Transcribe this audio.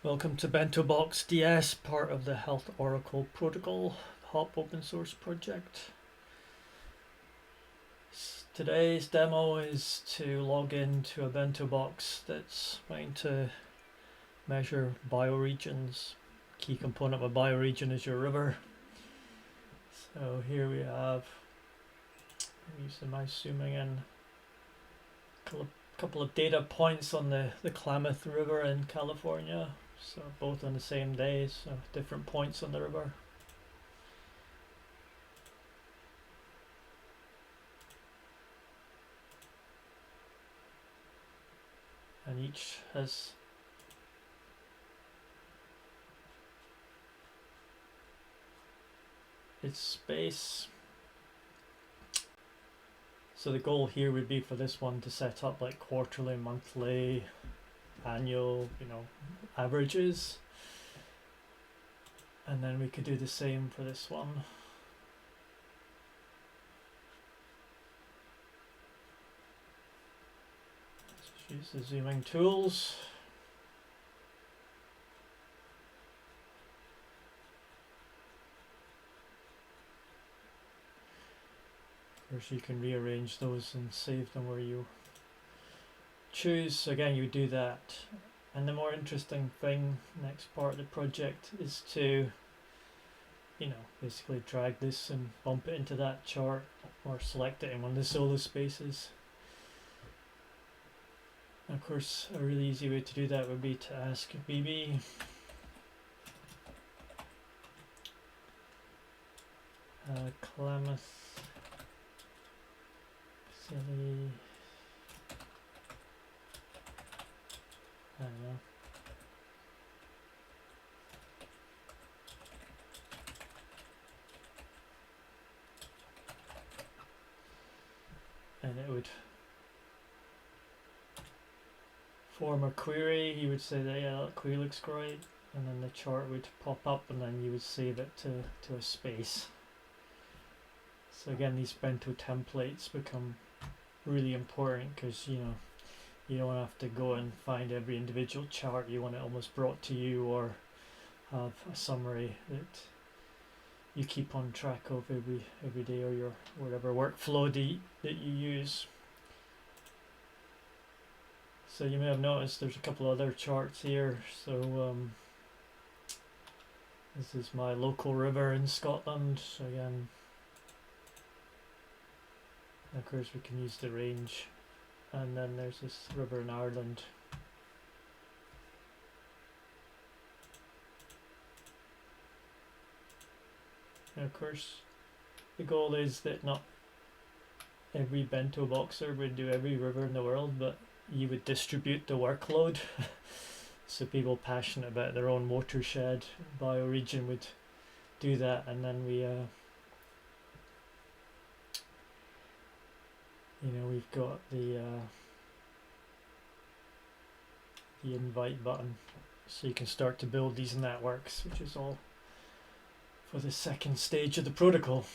Welcome to BentoBox-DS, part of the Health Oracle Protocol HOP open source project. Today's demo is to log into a BentoBox that's trying to measure bioregions. Key component of a bioregion is your river. So here we have, use the mouse zooming in, couple of data points on the Klamath River in California. So both on the same day, so different points on the river. And each has its space. So the goal here would be for this one to set up like quarterly, monthly, annual, averages. And then we could do the same for this one. Let's use the zooming tools. Of course, you can rearrange those and save them where you choose. So again, you do that. And the more interesting thing, next part of the project, is to basically drag this and bump it into that chart or select it in one of the solo spaces. And of course, a really easy way to do that would be to ask BB Klamath facility, I don't know. And it would form a query. You would say that, yeah, that query looks great, and then the chart would pop up, and then you would save it to a space. So again, these bento templates become really important because you don't have to go and find every individual chart. You want it almost brought to you, or have a summary that you keep on track of every day, or your whatever workflow that you use. So you may have noticed there's a couple other charts here. So this is my local river in Scotland. So again, of course we can use the range. And then there's this river in Ireland. And of course, the goal is that not every bento boxer would do every river in the world, but you would distribute the workload. So people passionate about their own watershed bioregion would do that, and then we've got the invite button, so you can start to build these networks, which is all for the second stage of the protocol.